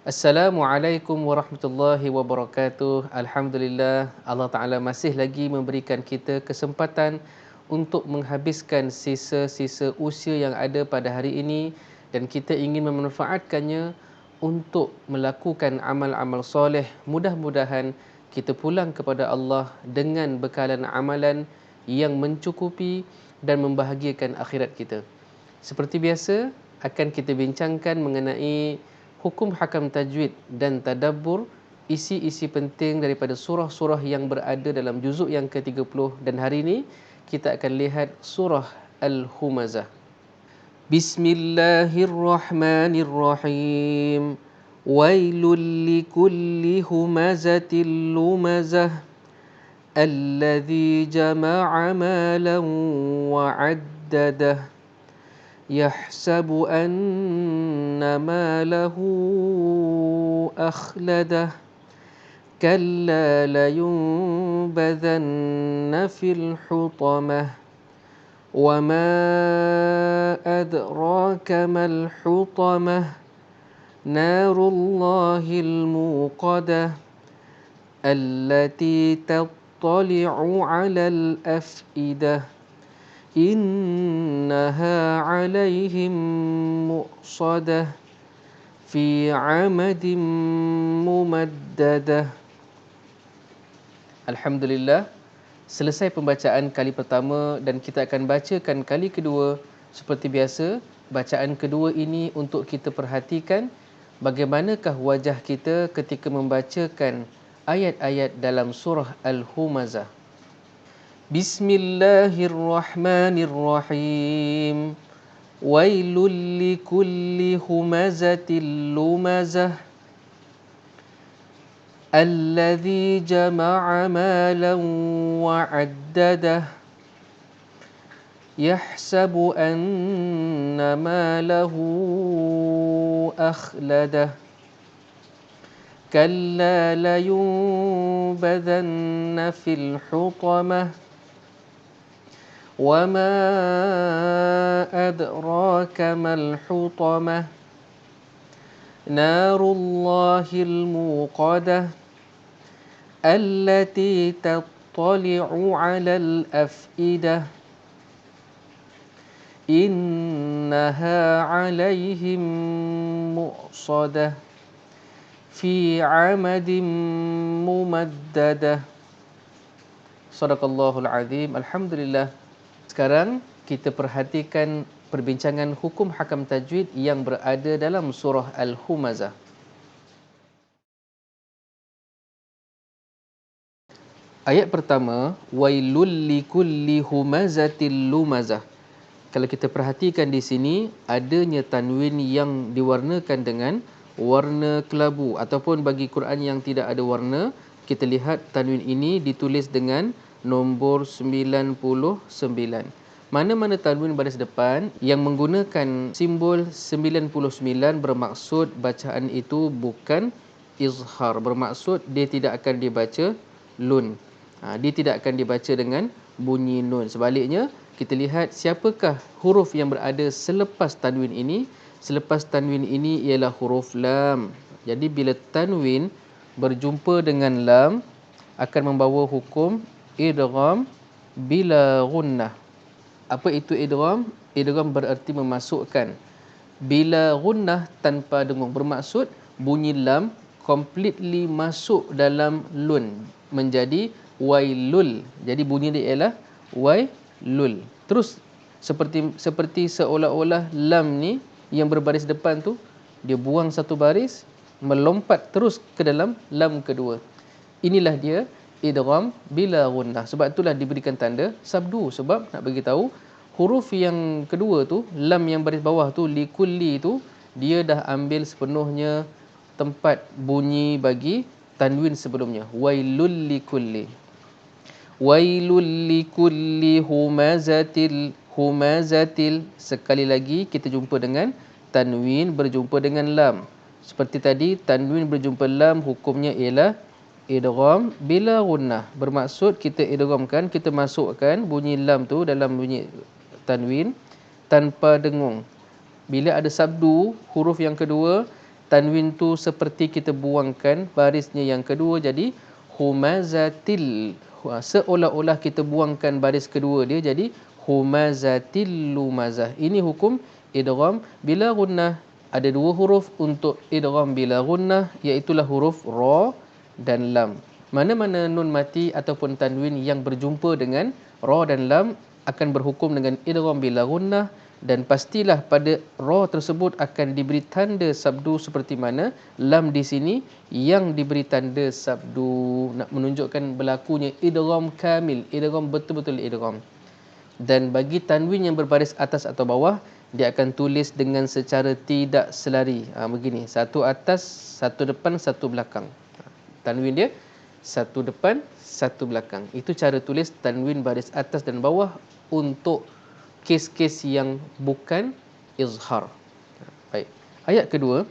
Assalamualaikum warahmatullahi wabarakatuh. Alhamdulillah, Allah Ta'ala masih lagi memberikan kita kesempatan untuk menghabiskan sisa-sisa usia yang ada pada hari ini, dan kita ingin memanfaatkannya untuk melakukan amal-amal soleh. Mudah-mudahan kita pulang kepada Allah dengan bekalan amalan yang mencukupi dan membahagiakan akhirat kita. Seperti biasa, akan kita bincangkan mengenai hukum hakam tajwid dan tadabbur, isi-isi penting daripada surah-surah yang berada dalam juzuk yang ke-30, dan hari ini kita akan lihat surah Al-Humazah. Bismillahirrahmanirrahim. Wailul likulli humazatil lumazah alladzi jama'a malan wa'addadah يحسب أن ماله أخلده كلا لينبذن في الحطمة وما أدراك ما الحطمة نار الله الموقدة التي تطلع على الأفئدة إنها عليهم مؤصدة في عمد ممددة. Alhamdulillah, selesai pembacaan kali pertama dan kita akan bacakan kali kedua. Seperti biasa, bacaan kedua ini untuk kita perhatikan bagaimanakah wajah kita ketika membacakan ayat-ayat dalam surah Al-Humazah. Bismillahirrahmanirrahim. Wailul likulli humazatil lumazah alladzi jama'a malan wa'addadah yahsabu anna malahu akhladah kalla layunbadhanna fil hutamah وما أدراك ما الحطمة نار الله الموقدة التي تطلع على الأفئدة إنها عليهم مؤصدة في عمد ممددة. Sadaqallahul Azim. Alhamdulillah. Sekarang kita perhatikan perbincangan hukum hakam tajwid yang berada dalam surah Al-Humazah. Ayat pertama, wailul likulli humazatil lumazah. Kalau kita perhatikan di sini, adanya tanwin yang diwarnakan dengan warna kelabu, ataupun bagi Quran yang tidak ada warna, kita lihat tanwin ini ditulis dengan nombor 99. Mana-mana tanwin baris depan yang menggunakan simbol 99 bermaksud bacaan itu bukan izhar, bermaksud dia tidak akan dibaca lun. Dia tidak akan dibaca dengan bunyi nun. Sebaliknya, kita lihat siapakah huruf yang berada selepas tanwin ini. Selepas tanwin ini ialah huruf lam. Jadi bila tanwin berjumpa dengan lam, akan membawa hukum idgham bila gunnah. Apa itu idgham? Idgham bererti memasukkan. Bila gunnah tanpa dengung, bermaksud bunyi lam completely masuk dalam lun menjadi wailul. Jadi bunyi dia ialah wailul. Terus seperti seolah-olah lam ni yang berbaris depan tu dia buang satu baris, melompat terus ke dalam lam kedua. Inilah dia idgham bila gunnah. Sebab itulah diberikan tanda sabdu, sebab nak bagi tahu huruf yang kedua tu, lam yang baris bawah tu, likulli tu, dia dah ambil sepenuhnya tempat bunyi bagi tanwin sebelumnya. Wailul likulli. Wailul likulli humazatil. Humazatil, sekali lagi kita jumpa dengan tanwin berjumpa dengan lam. Seperti tadi, tanwin berjumpa lam hukumnya ialah idgham bila gunnah. Bermaksud kita idghamkan, kita masukkan bunyi lam tu dalam bunyi tanwin tanpa dengung. Bila ada sabdu huruf yang kedua, tanwin tu seperti kita buangkan barisnya yang kedua jadi humazatil. Seolah-olah kita buangkan baris kedua dia jadi humazatil lumazah. Ini hukum idgham bila gunnah. Ada dua huruf untuk idgham bila gunnah, iaitu huruf ra dan lam. Mana-mana nun mati ataupun tanwin yang berjumpa dengan ra dan lam akan berhukum dengan idgham bila gunnah, dan pastilah pada ra tersebut akan diberi tanda sabdu seperti mana lam di sini yang diberi tanda sabdu, nak menunjukkan berlakunya idgham kamil, idgham betul-betul idgham. Dan bagi tanwin yang berbaris atas atau bawah, dia akan tulis dengan secara tidak selari. Begini, satu atas, satu depan, satu belakang. Tanwin dia satu depan, satu belakang. Itu cara tulis tanwin baris atas dan bawah untuk kes-kes yang bukan izhar. Baik. Ayat kedua,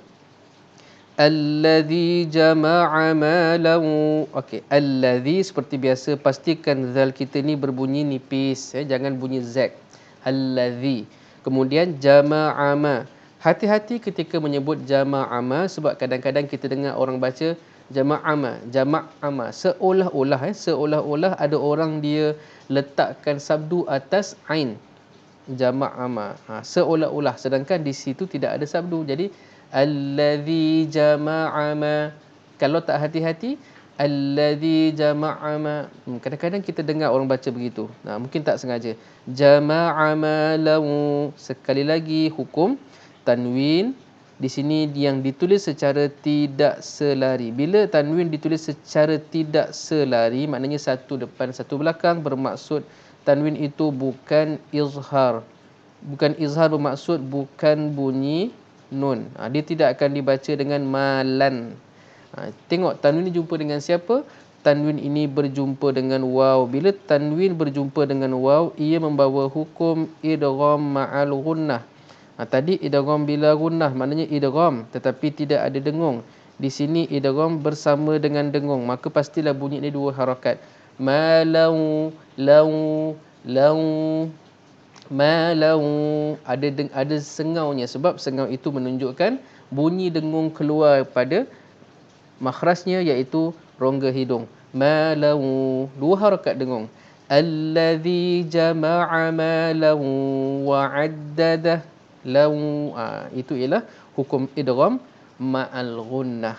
allazi jama'a malan. Okey, allazi seperti biasa pastikan zal kita ni berbunyi nipis, jangan bunyi z. Allazi. Kemudian jama'a ma. Hati-hati ketika menyebut jama'a ma, sebab kadang-kadang kita dengar orang baca jama'a ma, jama'a ma, seolah-olah ada orang dia letakkan sabdu atas ain. Jama'a ma, seolah-olah, sedangkan di situ tidak ada sabdu. Jadi allazi jama'a ma, kalau tak hati-hati allazi jama'a ma, kadang-kadang kita dengar orang baca begitu, mungkin tak sengaja. Jama'a ma lahu. Sekali lagi, hukum tanwin di sini yang ditulis secara tidak selari. Bila tanwin ditulis secara tidak selari, maknanya satu depan satu belakang, bermaksud tanwin itu bukan izhar. Bukan izhar bermaksud bukan bunyi nun. Dia tidak akan dibaca dengan malan. Tengok tanwin ini jumpa dengan siapa? Tanwin ini berjumpa dengan waw. Bila tanwin berjumpa dengan waw, ia membawa hukum idgham ma'al gunnah. Tadi idgham bila gunnah, maknanya idgham tetapi tidak ada dengung. Di sini idgham bersama dengan dengung, maka pastilah bunyi ini dua harakat. Malau, lau, lau, malau. Ada sengaunya, sebab sengau itu menunjukkan bunyi dengung keluar pada makhrajnya, iaitu rongga hidung. Malau, dua harakat dengung. Allazi jama'a malau wa 'addadah. Lau, itu ialah hukum idgham ma'al gunnah.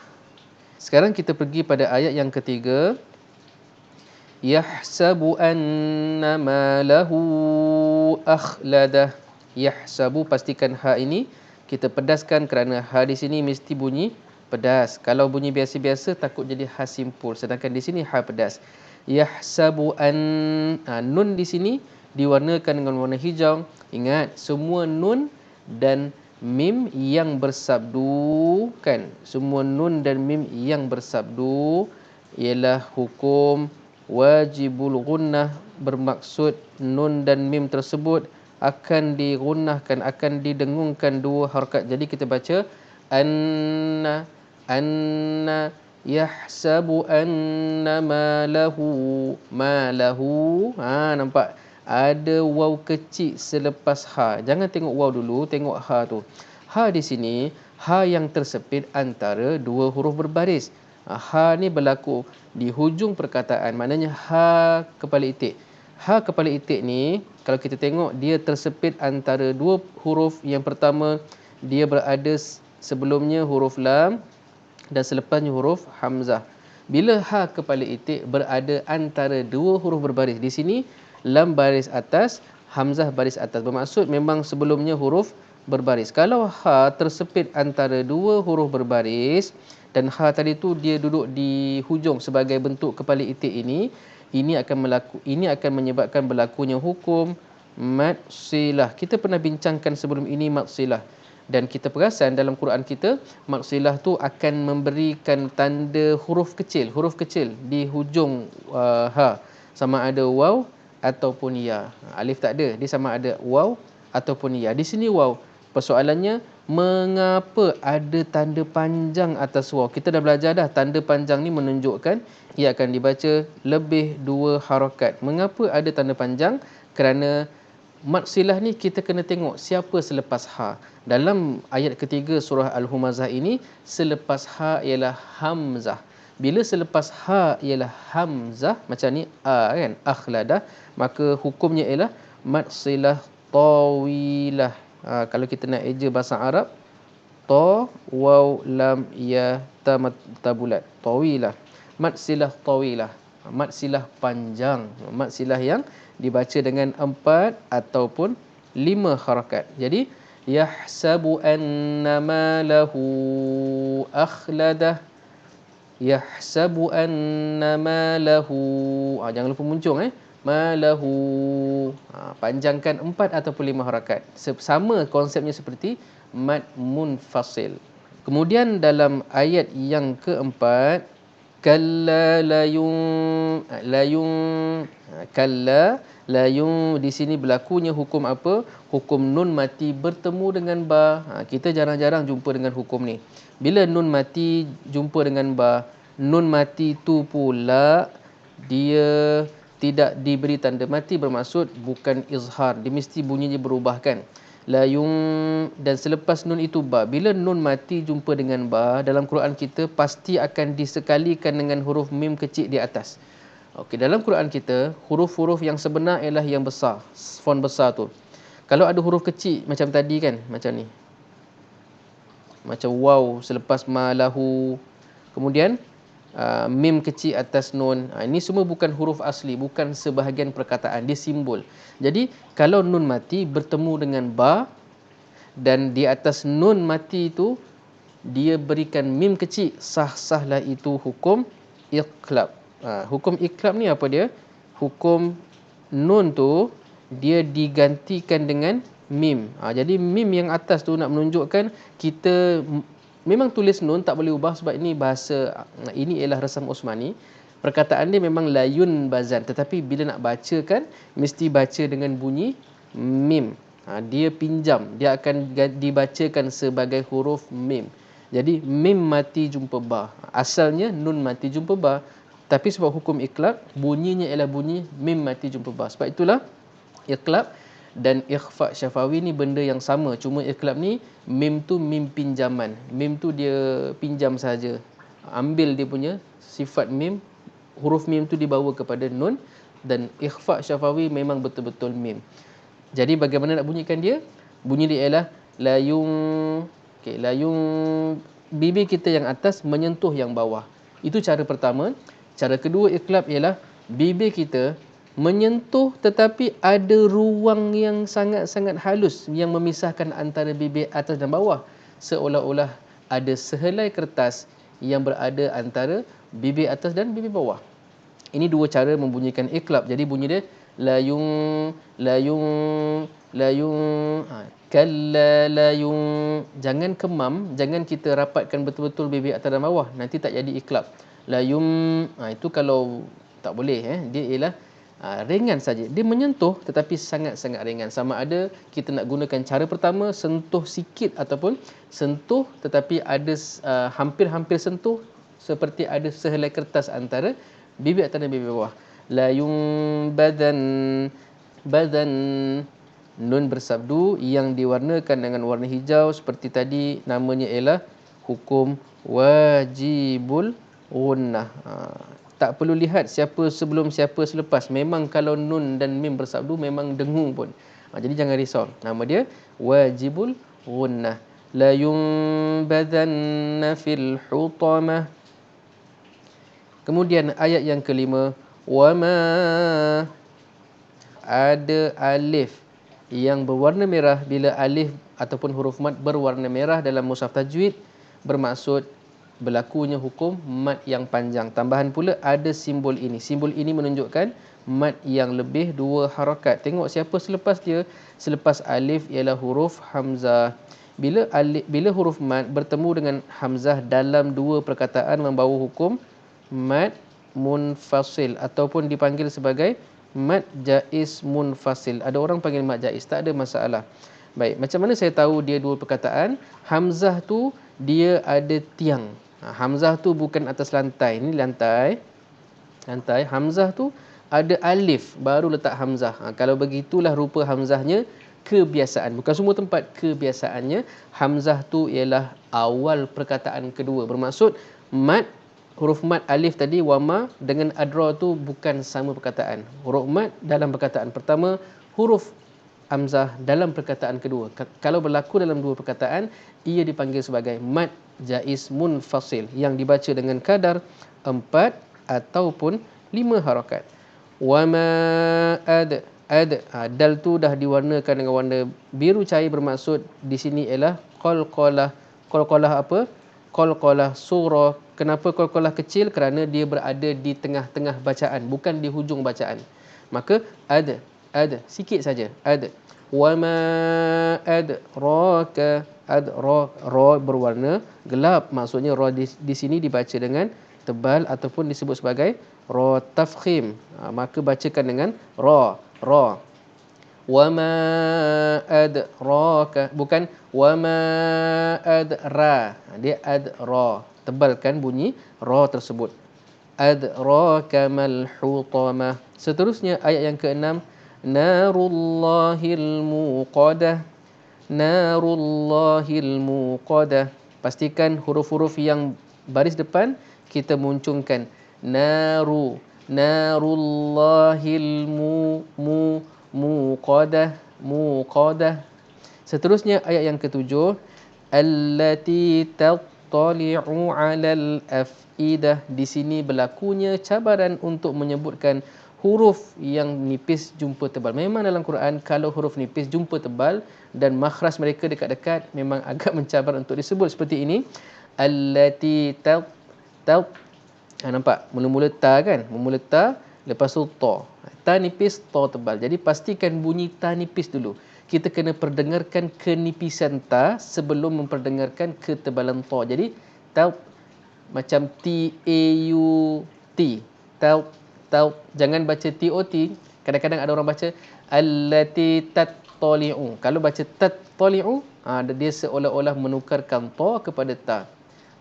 Sekarang kita pergi pada ayat yang ketiga. Yahsabu anna malahu akhladah. Yahsabu, pastikan ha ini kita pedaskan kerana ha di sini mesti bunyi pedas. Kalau bunyi biasa-biasa takut jadi ha simpul, sedangkan di sini ha pedas. Yahsabu an, nun di sini diwarnakan dengan warna hijau. Ingat, semua nun dan mim yang bersabdu, kan, semua nun dan mim yang bersabdu ialah hukum wajibul gunnah, bermaksud nun dan mim tersebut akan digunnahkan, akan didengungkan dua harakat. Jadi kita baca anna, anna, yahsabu anna malahu, malahu. Nampak ada waw kecil selepas ha. Jangan tengok waw dulu, tengok ha tu. Ha di sini, ha yang tersepit antara dua huruf berbaris. Ha ni berlaku di hujung perkataan, maknanya ha kepala itik. Ha kepala itik ni, kalau kita tengok, dia tersepit antara dua huruf. Yang pertama, dia berada sebelumnya huruf lam dan selepasnya huruf hamzah. Bila ha kepala itik berada antara dua huruf berbaris, di sini lam baris atas, hamzah baris atas, bermaksud memang sebelumnya huruf berbaris. Kalau ha tersepit antara dua huruf berbaris dan ha tadi tu dia duduk di hujung sebagai bentuk kepala itik ini akan menyebabkan berlakunya hukum mad silah. Kita pernah bincangkan sebelum ini mad silah, dan kita perasan dalam Quran kita mad silah tu akan memberikan tanda huruf kecil di hujung ha, sama ada waw ataupun ya. Alif tak ada, dia sama ada waw ataupun ya. Di sini waw. Persoalannya, mengapa ada tanda panjang atas waw? Kita dah belajar dah, tanda panjang ni menunjukkan ia akan dibaca lebih dua harakat. Mengapa ada tanda panjang? Kerana mad silah ni kita kena tengok siapa selepas ha. Dalam ayat ketiga surah Al-Humazah ini, selepas ha ialah hamzah. Bila selepas ha ialah hamzah macam ni a kan, akhladah, maka hukumnya ialah mad silah tawilah. Kalau kita nak eja bahasa Arab, ta waw lam ya ta tabulat, tawilah. Mad silah tawilah. Mad silah panjang, mad silah yang dibaca dengan 4 ataupun 5 harakat. Jadi yahsabu annama lahu akhladah, yahsabu annama lahu, jangan lupa muncung malahu. Panjangkan 4 ataupun 5 harakat. Sama konsepnya seperti mad munfasil. Kemudian dalam ayat yang keempat, kalla kalla layun, di sini berlakunya hukum apa? Hukum nun mati bertemu dengan ba. Kita jarang-jarang jumpa dengan hukum ni. Bila nun mati jumpa dengan ba, nun mati tu pula dia tidak diberi tanda mati, bermaksud bukan izhar, dia mesti bunyinya berubah kan. Layun, dan selepas nun itu ba. Bila nun mati jumpa dengan ba dalam Quran kita pasti akan disekalikan dengan huruf mim kecil di atas. Okey, dalam Quran kita huruf-huruf yang sebenar ialah yang besar, font besar tu. Kalau ada huruf kecil macam tadi kan, macam ni, macam waw selepas ma lahu, kemudian mim kecil atas nun. Ini semua bukan huruf asli, bukan sebahagian perkataan, dia simbol. Jadi kalau nun mati bertemu dengan ba dan di atas nun mati itu dia berikan mim kecil, sah-sahlah itu hukum iqlab. Hukum iqlab ni apa dia? Hukum nun tu dia digantikan dengan mim. Jadi mim yang atas tu nak menunjukkan kita memang tulis nun tak boleh ubah sebab ini bahasa, ini ialah resam Osmani. Perkataan dia memang layun bazan, tetapi bila nak bacakan mesti baca dengan bunyi mim. Dia pinjam, dia akan dibacakan sebagai huruf mim. Jadi mim mati jumpa ba. Asalnya nun mati jumpa ba, tapi sebab hukum iqlab bunyinya ialah bunyi mim mati jumpa ba. Sebab itulah iqlab dan ikhfa syafawi ni benda yang sama, cuma iqlab ni mim tu mim pinjaman. Mim tu dia pinjam saja. Ambil dia punya sifat mim, huruf mim tu dibawa kepada nun, dan ikhfa syafawi memang betul-betul mim. Jadi bagaimana nak bunyikan dia? Bunyi dia ialah layung. Okey, layung, bibir kita yang atas menyentuh yang bawah. Itu cara pertama. Cara kedua iqlab ialah bibir kita menyentuh tetapi ada ruang yang sangat-sangat halus yang memisahkan antara bibir atas dan bawah, seolah-olah ada sehelai kertas yang berada antara bibir atas dan bibir bawah. Ini dua cara membunyikan iqlab. Jadi bunyi dia layung, layung, layung, kalla layung. Jangan kemam, jangan kita rapatkan betul-betul bibir atas dan bawah, nanti tak jadi iqlab. Layung, itu kalau tak boleh. Dia ialah ringan saja. Dia menyentuh tetapi sangat-sangat ringan. Sama ada kita nak gunakan cara pertama, sentuh sikit, ataupun sentuh tetapi ada hampir-hampir sentuh, seperti ada sehelai kertas antara bibir atas dan bibir bawah. Layung badan, badan, nun bersabdu yang diwarnakan dengan warna hijau seperti tadi, namanya ialah hukum wajibul gunnah. Tak perlu lihat siapa sebelum siapa selepas. Memang kalau nun dan mim bersabdu memang dengung pun. Jadi jangan risau. Nama dia wajibul gunnah. La yunbadanna fil hutamah. Kemudian ayat yang kelima, wama, ada alif yang berwarna merah. Bila alif ataupun huruf mad berwarna merah dalam mushaf tajwid, bermaksud berlakunya hukum mad yang panjang. Tambahan pula ada simbol ini. Simbol ini menunjukkan mad yang lebih 2 harakat. Tengok siapa selepas dia. Selepas alif ialah huruf hamzah. Bila huruf mad bertemu dengan hamzah dalam 2 perkataan, membawa hukum mad munfasil ataupun dipanggil sebagai mad jaiz munfasil. Ada orang panggil mad jaiz, tak ada masalah. Baik, macam mana saya tahu dia 2 perkataan? Hamzah tu dia ada tiang. Hamzah tu bukan atas lantai. Ini lantai. Hamzah tu ada alif baru letak hamzah. Kalau begitulah rupa hamzahnya, kebiasaan. Bukan semua tempat kebiasaannya. Hamzah tu ialah awal perkataan kedua. Bermaksud mat, huruf mat alif tadi wama dengan adra tu bukan sama perkataan. Huruf mat dalam perkataan pertama, huruf hamzah dalam perkataan kedua. Kalau berlaku dalam dua perkataan, ia dipanggil sebagai mat jaiz munfasil yang dibaca dengan kadar 4 ataupun 5 harakat. Wama dal tu dah diwarnakan dengan warna biru cair, bermaksud di sini ialah qalqalah. Qalqalah apa? Qalqalah surah. Kenapa qalqalah kecil? Kerana dia berada di tengah-tengah bacaan, bukan di hujung bacaan. Maka ada sikit saja. Wama adraka. Ra berwarna gelap, maksudnya ra di sini dibaca dengan tebal ataupun disebut sebagai ra tafkhim. Maka bacakan dengan ra. Wama adraka, bukan wama adra. Dia adra, tebalkan bunyi ra tersebut. Adraka mal hutamah. Seterusnya ayat yang ke-6, narullahil muqadah. Narullahil muqadah. Pastikan huruf-huruf yang baris depan kita muncungkan narullahil muqadah. Seterusnya ayat yang ke-7, allati tattali'u 'alal afidah. Di sini berlakunya cabaran untuk menyebutkan huruf yang nipis jumpa tebal. Memang dalam Quran kalau huruf nipis jumpa tebal dan makhraj mereka dekat-dekat memang agak mencabar untuk disebut seperti ini. Allati nampak mula-mula ta kan? Mula ta, lepas tu ta. Ta nipis, ta tebal. Jadi pastikan bunyi ta nipis dulu. Kita kena perdengarkan kenipisan ta sebelum memperdengarkan ketebalan ta. Jadi ta macam T-A-U-T. Ta. Jangan baca T-O-T. Kadang-kadang ada orang baca allati tattali'u. Kalau baca tattali'u, dia seolah-olah menukarkan ta kepada ta.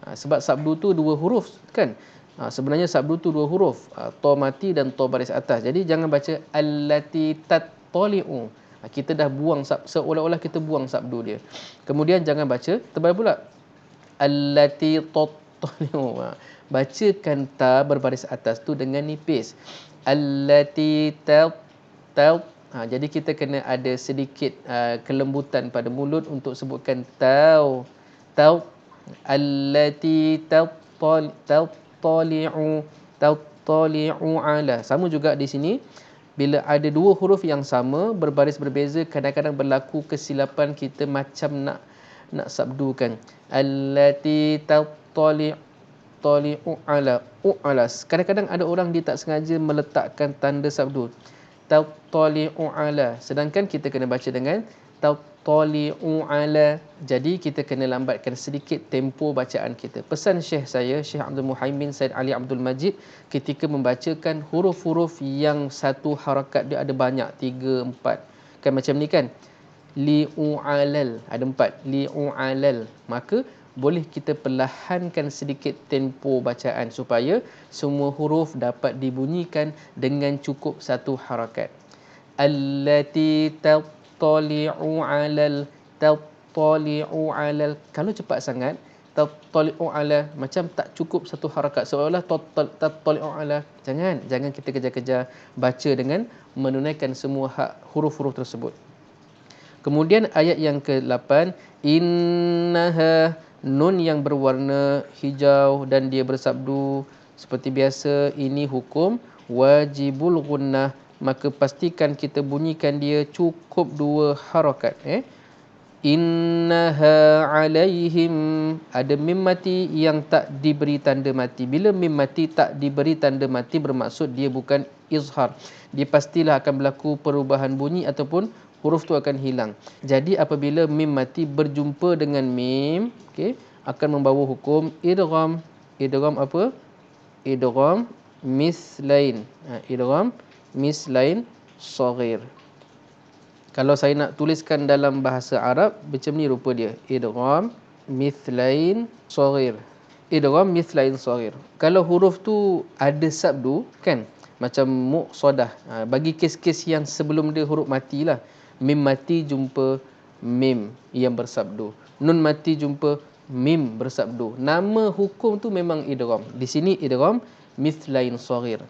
Sebab sabdu tu dua huruf kan? Sebenarnya sabdu tu dua huruf, ta mati dan ta baris atas. Jadi jangan baca allati tattali'u. Kita dah buang seolah-olah kita buang sabdu dia. Kemudian jangan baca tebal pula. Allati tattali'u. Bacakan ta berbaris atas tu dengan nipis. Allati jadi kita kena ada sedikit kelembutan pada mulut untuk sebutkan tau. Allati tattali'u ala. Sama juga di sini, bila ada dua huruf yang sama berbaris berbeza, kadang-kadang berlaku kesilapan kita macam nak sabdukan. Allati tattali'u ala. Kadang-kadang ada orang dia tak sengaja meletakkan tanda sabdu tattali'u ala, sedangkan kita kena baca dengan tattali'u ala. Jadi kita kena lambatkan sedikit tempo bacaan kita. Pesan Syekh saya, Syekh Abdul Muhaimin Said Ali Abdul Majid, ketika membacakan huruf-huruf yang satu harakat dia ada banyak, 3, 4. Kan macam ni kan? Li'u'alal, ada 4. Li'u'alal. Maka boleh kita perlahankan sedikit tempo bacaan supaya semua huruf dapat dibunyikan dengan cukup satu harakat. Allati tattali'u 'alal. Kalau cepat sangat, tattali'u 'ala, macam tak cukup satu harakat, seolah tattali'u 'ala. Jangan kita kejar-kejar baca dengan menunaikan semua huruf-huruf tersebut. Kemudian ayat yang ke-8, innaha, nun yang berwarna hijau dan dia bersabdu seperti biasa, ini hukum wajibul gunnah, maka pastikan kita bunyikan dia cukup 2 harakat. Innaha alaihim, ada mim mati yang tak diberi tanda mati. Bila mim mati tak diberi tanda mati, bermaksud dia bukan izhar. Dia pastilah akan berlaku perubahan bunyi ataupun huruf tu akan hilang. Jadi apabila mim mati berjumpa dengan mim, akan membawa hukum idgham. Idgham apa? Idgham mislain. Idgham mislain saghir. Kalau saya nak tuliskan dalam bahasa Arab, macam ni rupa dia. Idgham mithlain saghir. Idgham mithlain saghir. Kalau huruf tu ada sabdu kan, macam muqsadah, bagi kes-kes yang sebelum dia huruf matilah. Mim mati jumpa mim yang bersabdu. Nun mati jumpa mim bersabdu. Nama hukum tu memang idgham. Di sini idgham mithlain saghir.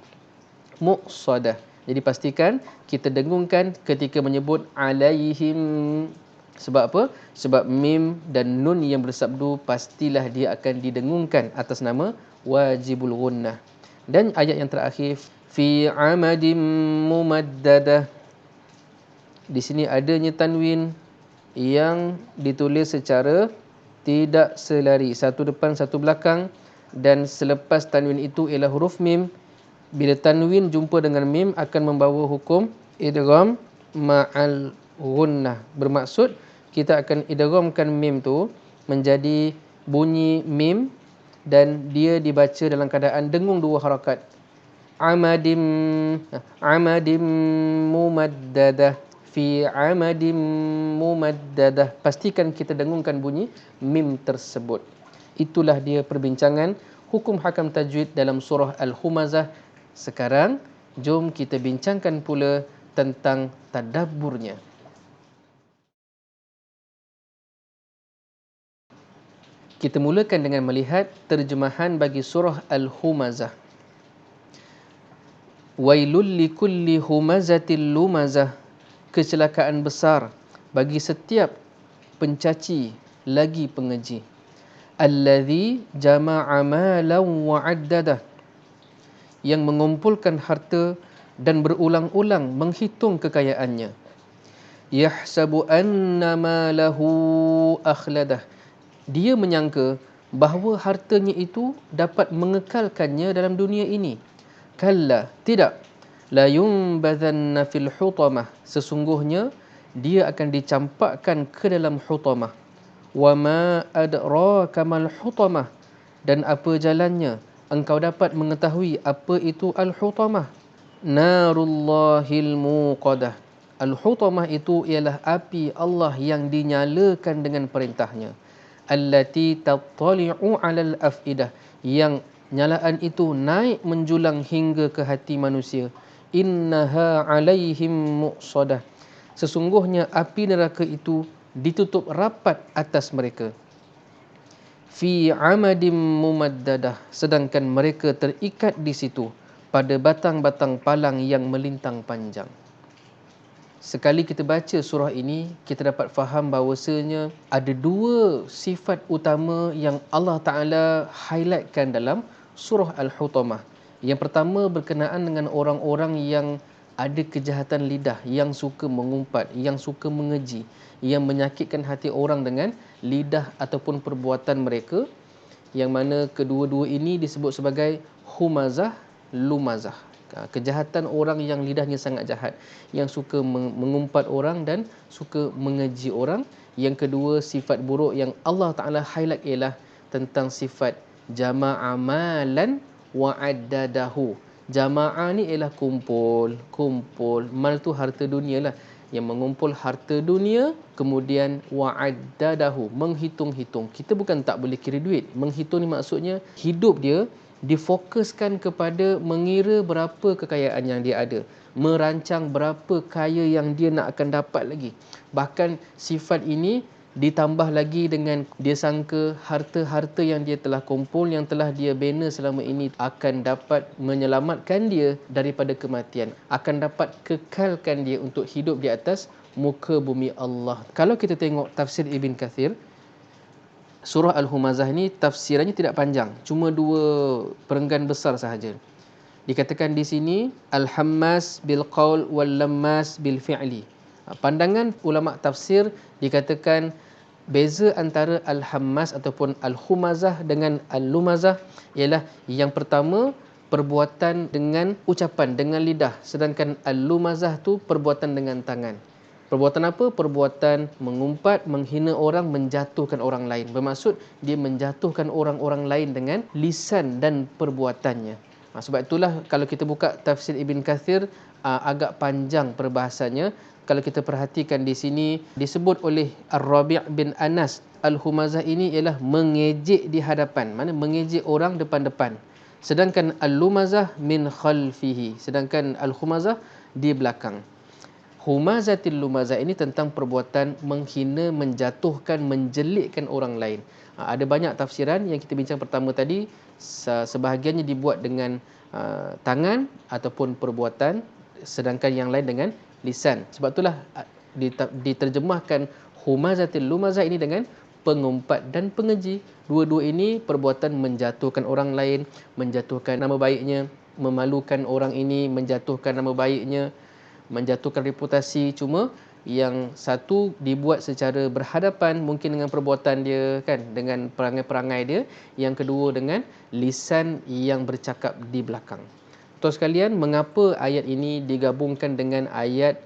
Muqsadah. Jadi pastikan kita dengungkan ketika menyebut alaihim. Sebab apa? Sebab mim dan nun yang bersabdu pastilah dia akan didengungkan atas nama wajibul gunnah. Dan ayat yang terakhir fi amadim mumaddadah. Di sini adanya tanwin yang ditulis secara tidak selari, satu depan satu belakang, dan selepas tanwin itu ialah huruf mim. Bila tanwin jumpa dengan mim akan membawa hukum idgham ma'al gunnah. Bermaksud kita akan idghamkan mim tu menjadi bunyi mim dan dia dibaca dalam keadaan dengung dua harakat. Amadim mumaddadah, fi amadim mumaddadah. Pastikan kita dengungkan bunyi mim tersebut. Itulah dia perbincangan hukum hakam tajwid dalam surah Al-Humazah. Sekarang jom kita bincangkan pula tentang tadabburnya. Kita mulakan dengan melihat terjemahan bagi surah Al-Humazah. Wailul likulli humazatil lumazah. Kecelakaan besar bagi setiap pencaci lagi pengeji. Allazi jama'a malan wa 'addadah. Yang mengumpulkan harta dan berulang-ulang menghitung kekayaannya. Yahsabu anna malahu akhladah. Dia menyangka bahawa hartanya itu dapat mengekalkannya dalam dunia ini. Kalla, tidak. La yumbadhanna fil hutamah. Sesungguhnya dia akan dicampakkan ke dalam hutamah. Wa ma adraka mal hutamah. Dan apa jalannya engkau dapat mengetahui apa itu al-hutamah? Narullahil muqadah. Al-hutamah itu ialah api Allah yang dinyalakan dengan perintahnya. Allati tattali'u 'alal afidah, yang nyalaan itu naik menjulang hingga ke hati manusia. Innaha 'alaihim muqsadah. Sesungguhnya api neraka itu ditutup rapat atas mereka. Fi 'amadim mumaddadah, sedangkan mereka terikat di situ pada batang-batang palang yang melintang panjang. Sekali kita baca surah ini, kita dapat faham bahawasanya ada dua sifat utama yang Allah Ta'ala highlightkan dalam surah Al-Hutamah. Yang pertama berkenaan dengan orang-orang yang ada kejahatan lidah, yang suka mengumpat, yang suka mengeji, yang menyakitkan hati orang dengan lidah ataupun perbuatan mereka, yang mana kedua-dua ini disebut sebagai humazah, lumazah. Kejahatan orang yang lidahnya sangat jahat, yang suka mengumpat orang dan suka mengeji orang. Yang kedua, sifat buruk yang Allah Ta'ala highlight ialah tentang sifat jama'a malan wa'addadahu. Jama'a ni ialah kumpul. Mal tu harta dunia lah. Yang mengumpul harta dunia, kemudian wa'addadahu, menghitung-hitung. Kita bukan tak boleh kira duit. Menghitung ni maksudnya hidup dia difokuskan kepada mengira berapa kekayaan yang dia ada, merancang berapa kaya yang dia nak akan dapat lagi. Bahkan sifat ini ditambah lagi dengan dia sangka harta-harta yang dia telah kumpul, yang telah dia bina selama ini akan dapat menyelamatkan dia daripada kematian, akan dapat kekalkan dia untuk hidup di atas muka bumi Allah. Kalau kita tengok tafsir Ibn Kathir, surah Al-Humazah ini tafsirannya tidak panjang, cuma dua perenggan besar sahaja. Dikatakan di sini al-hammas bil qaul wal lammas bil fi'li. Pandangan ulama tafsir dikatakan beza antara al-hammas ataupun al-humazah dengan al-lumazah ialah yang pertama perbuatan dengan ucapan, dengan lidah, sedangkan al-lumazah tu perbuatan dengan tangan. Perbuatan apa? Perbuatan mengumpat, menghina orang, menjatuhkan orang lain. Bermaksud dia menjatuhkan orang-orang lain dengan lisan dan perbuatannya. Sebab itulah kalau kita buka tafsir Ibn Kathir, agak panjang perbahasannya. Kalau kita perhatikan di sini disebut oleh Ar-Rabi' bin Anas, Al-Humazah ini ialah mengejek di hadapan. Mana mengejek orang depan-depan. Sedangkan Al-Lumazah min khalfihi. Sedangkan Al-Humazah di belakang. Humazatil lumazah ini tentang perbuatan menghina, menjatuhkan, menjelekkan orang lain. Ada banyak tafsiran yang kita bincang pertama tadi, sebahagiannya dibuat dengan tangan ataupun perbuatan, sedangkan yang lain dengan lisan. Sebab itulah diterjemahkan humazatil lumazah ini dengan pengumpat dan pengeji. Dua-dua ini perbuatan menjatuhkan orang lain, menjatuhkan nama baiknya, memalukan orang ini, menjatuhkan nama baiknya, menjatuhkan reputasi. Cuma yang satu dibuat secara berhadapan mungkin dengan perbuatan dia kan, dengan perangai-perangai dia, yang kedua dengan lisan yang bercakap di belakang. Tuan sekalian, mengapa ayat ini digabungkan dengan ayat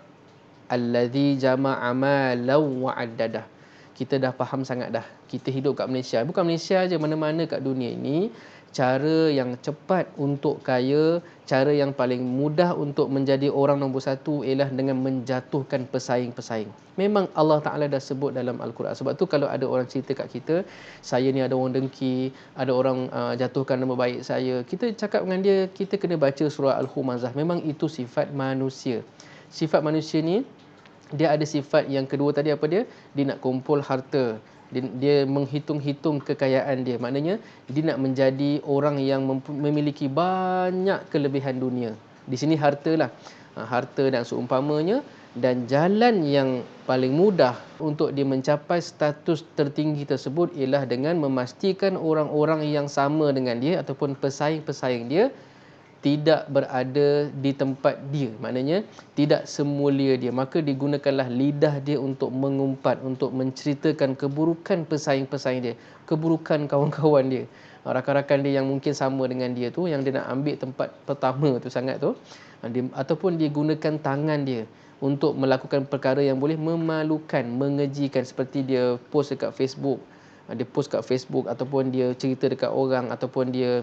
allazi jama'a malan wa addadah? Kita dah faham sangat dah. Kita hidup kat Malaysia. Bukan Malaysia aja, mana-mana kat dunia ini, cara yang cepat untuk kaya, cara yang paling mudah untuk menjadi orang nombor satu ialah dengan menjatuhkan pesaing-pesaing. Memang Allah Ta'ala dah sebut dalam Al-Quran. Sebab tu kalau ada orang cerita kat kita, saya ni ada orang dengki, ada orang jatuhkan nama baik saya, kita cakap dengan dia, kita kena baca surah Al-Humazah. Memang itu sifat manusia. Sifat manusia ni, dia ada sifat yang kedua tadi apa dia? Dia nak kumpul harta. Dia menghitung-hitung kekayaan dia. Maknanya dia nak menjadi orang yang memiliki banyak kelebihan dunia. Di sini harta lah. Harta dan seumpamanya. Dan jalan yang paling mudah untuk dia mencapai status tertinggi tersebut ialah dengan memastikan orang-orang yang sama dengan dia ataupun pesaing-pesaing dia tidak berada di tempat dia. Maknanya tidak semulia dia. Maka digunakanlah lidah dia untuk mengumpat, untuk menceritakan keburukan pesaing-pesaing dia, keburukan kawan-kawan dia, rakan-rakan dia yang mungkin sama dengan dia tu, yang dia nak ambil tempat pertama tu sangat tu. Ataupun dia gunakan tangan dia untuk melakukan perkara yang boleh memalukan, mengejikan, seperti dia post dekat Facebook. Dia post kat Facebook, ataupun dia cerita dekat orang, ataupun dia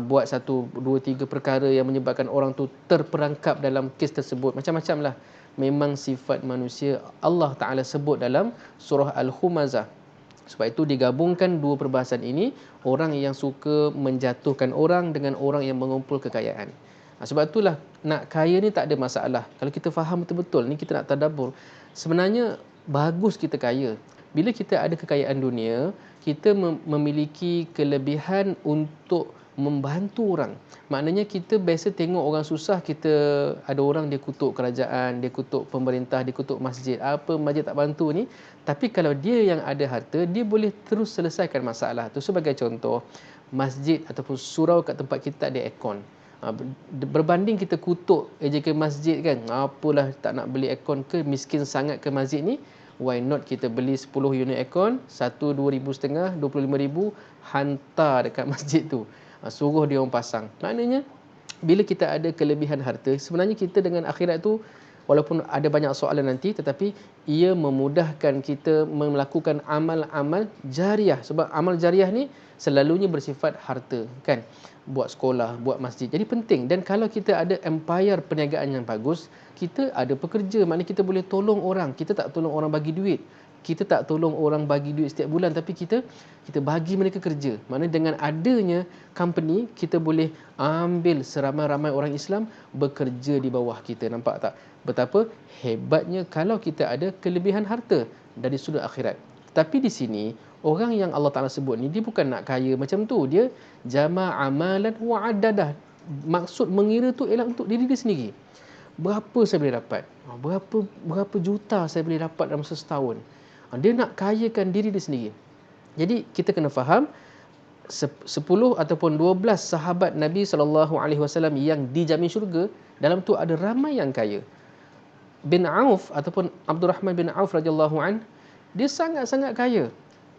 buat satu, dua, tiga perkara yang menyebabkan orang tu terperangkap dalam kes tersebut. Macam-macam lah. Memang sifat manusia Allah Ta'ala sebut dalam surah Al-Humazah. Sebab itu digabungkan dua perbahasan ini, orang yang suka menjatuhkan orang dengan orang yang mengumpul kekayaan. Sebab itulah nak kaya ni tak ada masalah. Kalau kita faham betul-betul, ni kita nak tadabbur. Sebenarnya bagus kita kaya. Bila kita ada kekayaan dunia, kita memiliki kelebihan untuk membantu orang. Maknanya kita biasa tengok orang susah, kita ada orang dia kutuk kerajaan, dia kutuk pemerintah, dia kutuk masjid. Apa masjid tak bantu ni? Tapi kalau dia yang ada harta, dia boleh terus selesaikan masalah tu. Sebagai contoh, masjid ataupun surau kat tempat kita ada aircon. Berbanding kita kutuk AJK masjid kan, apalah tak nak beli aircon ke, miskin sangat ke masjid ni, why not kita beli 10 unit aircon, satu 2,500, 25,000, hantar dekat masjid tu, suruh dia orang pasang. Maknanya bila kita ada kelebihan harta, sebenarnya kita dengan akhirat tu, walaupun ada banyak soalan nanti, tetapi ia memudahkan kita melakukan amal-amal jariah. Sebab amal jariah ni selalunya bersifat harta kan, buat sekolah, buat masjid. Jadi penting. Dan kalau kita ada empire perniagaan yang bagus, kita ada pekerja, maknanya kita boleh tolong orang. Kita tak tolong orang bagi duit, kita tak tolong orang bagi duit setiap bulan, tapi kita bagi mereka kerja. Maknanya dengan adanya company, kita boleh ambil seramai-ramai orang Islam bekerja di bawah kita. Nampak tak betapa hebatnya kalau kita ada kelebihan harta dari sudut akhirat. Tapi di sini orang yang Allah Ta'ala sebut ni, dia bukan nak kaya macam tu. Dia jama'a malan wa addadah. Maksud mengira tu ialah untuk diri dia sendiri. Berapa saya boleh dapat? Berapa juta saya boleh dapat dalam setahun? Dia nak kayakan diri dia sendiri. Jadi kita kena faham 10 ataupun 12 sahabat Nabi SAW yang dijamin syurga, dalam tu ada ramai yang kaya. Bin Auf ataupun Abdul Rahman bin Auf radhiyallahu an, dia sangat-sangat kaya.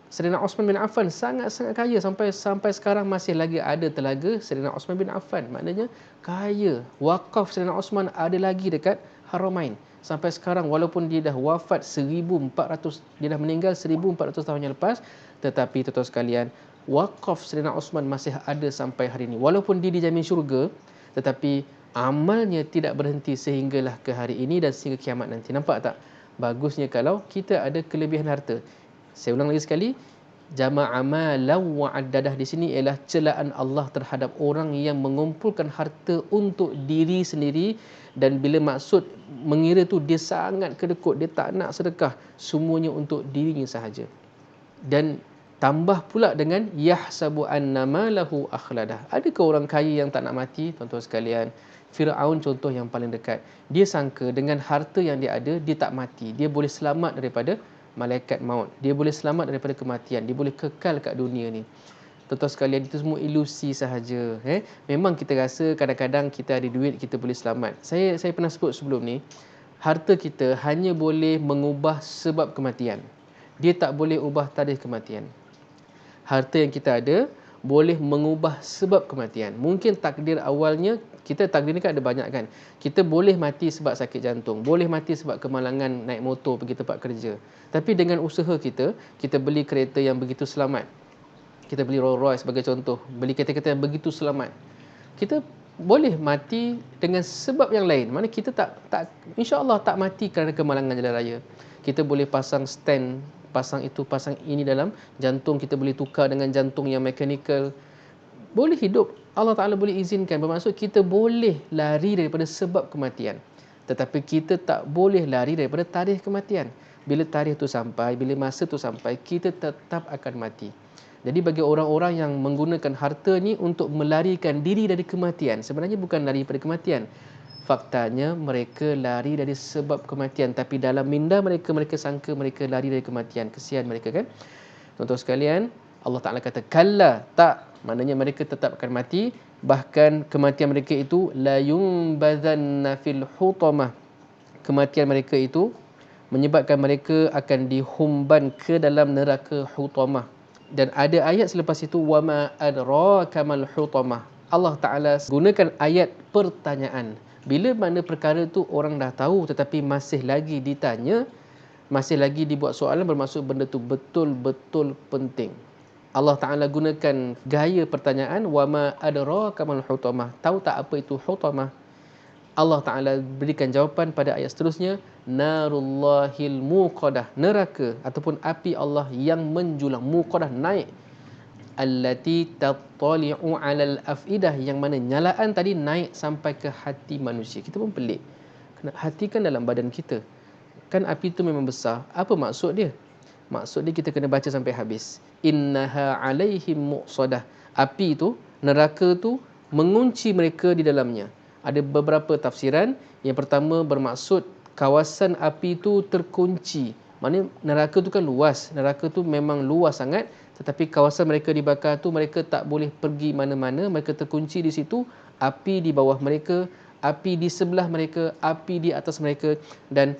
Sayyidina Osman bin Affan sangat-sangat kaya, sampai sekarang masih lagi ada telaga Sayyidina Osman bin Affan. Maknanya kaya. Wakaf Sayyidina Osman ada lagi dekat Haramain. Sampai sekarang, walaupun dia dah wafat 1400, dia dah meninggal 1400 tahun yang lepas, tetapi tuan-tuan sekalian, wakaf Sayyidina Osman masih ada sampai hari ini. Walaupun dia dijamin syurga, tetapi amalnya tidak berhenti sehinggalah ke hari ini dan sehingga kiamat nanti. Nampak tak? Bagusnya kalau kita ada kelebihan harta. Saya ulang lagi sekali, Jama'a malan wa addadah di sini ialah celaan Allah terhadap orang yang mengumpulkan harta untuk diri sendiri, dan bila maksud mengira tu dia sangat kedekut, dia tak nak sedekah, semuanya untuk dirinya sahaja. Dan tambah pula dengan yahsabu annama lahu akhladah. Adakah orang kaya yang tak nak mati? Tuan-tuan sekalian, Firaun contoh yang paling dekat. Dia sangka dengan harta yang dia ada, dia tak mati, dia boleh selamat daripada malaikat maut, dia boleh selamat daripada kematian, dia boleh kekal kat dunia ni. Tuan-tuan sekalian, itu semua ilusi sahaja. Memang kita rasa kadang-kadang kita ada duit, kita boleh selamat. Saya pernah sebut sebelum ni, harta kita hanya boleh mengubah sebab kematian. Dia tak boleh ubah tarikh kematian. Harta yang kita ada boleh mengubah sebab kematian. Mungkin takdir awalnya, kita takdir ni kan ada banyak kan. Kita boleh mati sebab sakit jantung, boleh mati sebab kemalangan naik motor pergi tempat kerja. Tapi dengan usaha kita, kita beli kereta yang begitu selamat. Kita beli Rolls Royce sebagai contoh, beli kereta-kereta yang begitu selamat. Kita boleh mati dengan sebab yang lain. Mana kita tak insya-Allah tak mati kerana kemalangan jalan raya. Kita boleh pasang stand, pasang itu, pasang ini dalam jantung, kita boleh tukar dengan jantung yang mekanikal. Boleh hidup. Allah Ta'ala boleh izinkan. Bermaksud kita boleh lari daripada sebab kematian. Tetapi kita tak boleh lari daripada tarikh kematian. Bila tarikh tu sampai, bila masa tu sampai, kita tetap akan mati. Jadi bagi orang-orang yang menggunakan harta ni untuk melarikan diri dari kematian, sebenarnya bukan lari daripada kematian. Faktanya mereka lari dari sebab kematian, tapi dalam minda mereka, mereka sangka mereka lari dari kematian. Kesian mereka kan. Tuan-tuan sekalian, Allah Ta'ala kata kalla, tak, maknanya mereka tetap akan mati. Bahkan kematian mereka itu la yumbadzanna fil hutamah. Kematian mereka itu menyebabkan mereka akan dihumban ke dalam neraka hutamah. Dan ada ayat selepas itu, wama adraka mal hutamah. Allah Ta'ala gunakan ayat pertanyaan. Bila mana perkara tu orang dah tahu tetapi masih lagi ditanya, masih lagi dibuat soalan, bermaksud benda tu betul-betul penting. Allah Ta'ala gunakan gaya pertanyaan, wama adraka mal hutamah. Tahu tak apa itu hutamah? Allah Ta'ala berikan jawapan pada ayat seterusnya, narullahil muqadah, neraka ataupun api Allah yang menjulang, muqadah naik, allati tattali'u 'alal afidah, yang mana nyalaan tadi naik sampai ke hati manusia. Kita pun pelik. Hati kan dalam badan kita. Kan api tu memang besar. Apa maksud dia? Maksud dia kita kena baca sampai habis. Innaha 'alaihim muqsadah. Api tu, neraka tu mengunci mereka di dalamnya. Ada beberapa tafsiran. Yang pertama bermaksud kawasan api tu terkunci. Maknanya neraka tu kan luas. Neraka tu memang luas sangat. Tetapi kawasan mereka dibakar tu, mereka tak boleh pergi mana-mana. Mereka terkunci di situ. Api di bawah mereka, api di sebelah mereka, api di atas mereka. Dan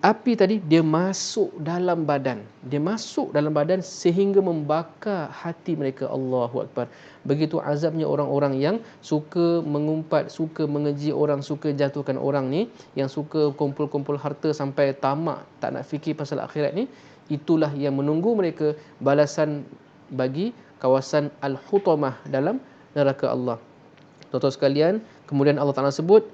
api tadi dia masuk dalam badan. Dia masuk dalam badan sehingga membakar hati mereka. Allahu Akbar. Begitu azabnya orang-orang yang suka mengumpat, suka mengeji orang, suka jatuhkan orang ni, yang suka kumpul-kumpul harta sampai tamak, tak nak fikir pasal akhirat ni. Itulah yang menunggu mereka balasan bagi kawasan Al-Hutamah dalam neraka Allah. Tuan-tuan sekalian, kemudian Allah Ta'ala sebut,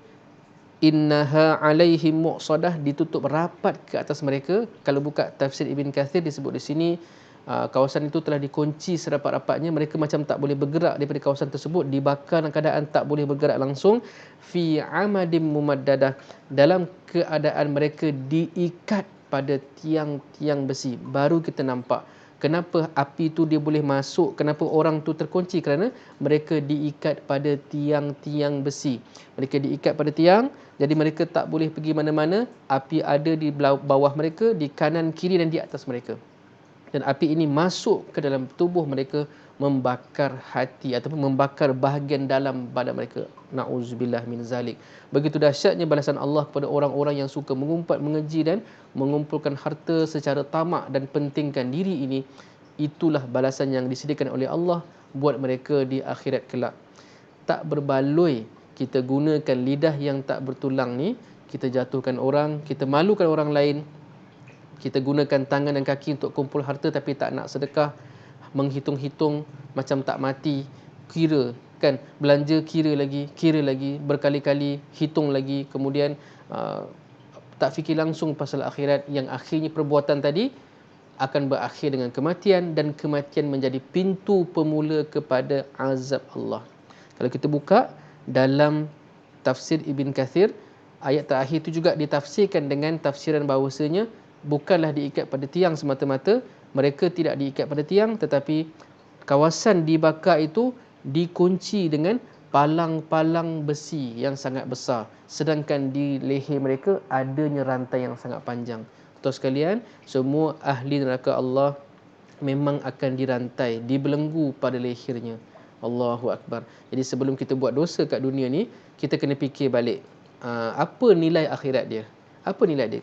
innaha alaihim muqsadah, ditutup rapat ke atas mereka. Kalau buka tafsir Ibn Kathir disebut di sini, kawasan itu telah dikunci serapat-rapatnya. Mereka macam tak boleh bergerak daripada kawasan tersebut, dibakar dalam keadaan tak boleh bergerak langsung. Fi amadim mumaddadah, dalam keadaan mereka diikat pada tiang-tiang besi. Baru kita nampak kenapa api tu dia boleh masuk, kenapa orang tu terkunci, kerana mereka diikat pada tiang-tiang besi. Mereka diikat pada tiang, jadi mereka tak boleh pergi mana-mana. Api ada di bawah mereka, di kanan, kiri dan di atas mereka. Dan api ini masuk ke dalam tubuh mereka, membakar hati ataupun membakar bahagian dalam badan mereka. Na'udzubillah min zalik. Begitu dahsyatnya balasan Allah kepada orang-orang yang suka mengumpat, mengeji dan mengumpulkan harta secara tamak dan pentingkan diri ini. Itulah balasan yang disediakan oleh Allah buat mereka di akhirat kelak. Tak berbaloi kita gunakan lidah yang tak bertulang ni, kita jatuhkan orang, kita malukan orang lain. Kita gunakan tangan dan kaki untuk kumpul harta tapi tak nak sedekah, menghitung-hitung macam tak mati, kira kan, belanja kira lagi berkali-kali, hitung lagi, kemudian tak fikir langsung pasal akhirat, yang akhirnya perbuatan tadi akan berakhir dengan kematian, dan kematian menjadi pintu pemula kepada azab Allah. Kalau kita buka dalam tafsir Ibn Kathir, ayat terakhir itu juga ditafsirkan dengan tafsiran bahawasanya bukanlah diikat pada tiang semata-mata, mereka tidak diikat pada tiang, tetapi kawasan dibakar itu dikunci dengan palang-palang besi yang sangat besar, sedangkan di leher mereka adanya rantai yang sangat panjang. Tuan sekalian, semua ahli neraka Allah memang akan dirantai, dibelenggu pada lehernya. Allahu Akbar. Jadi sebelum kita buat dosa kat dunia ni, kita kena fikir balik, apa nilai akhirat dia? Apa nilai dia?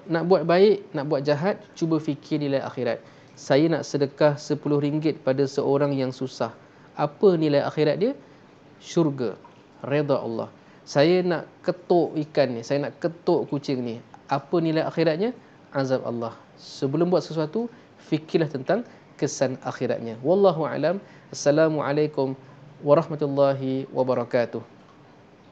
Nak buat baik, nak buat jahat, cuba fikir nilai akhirat. Saya nak sedekah RM10 pada seorang yang susah. Apa nilai akhirat dia? Syurga, redha Allah. Saya nak ketuk ikan ni, saya nak ketuk kucing ni. Apa nilai akhiratnya? Azab Allah. Sebelum buat sesuatu, fikirlah tentang kesan akhiratnya. Wallahu alam. Assalamualaikum warahmatullahi wabarakatuh.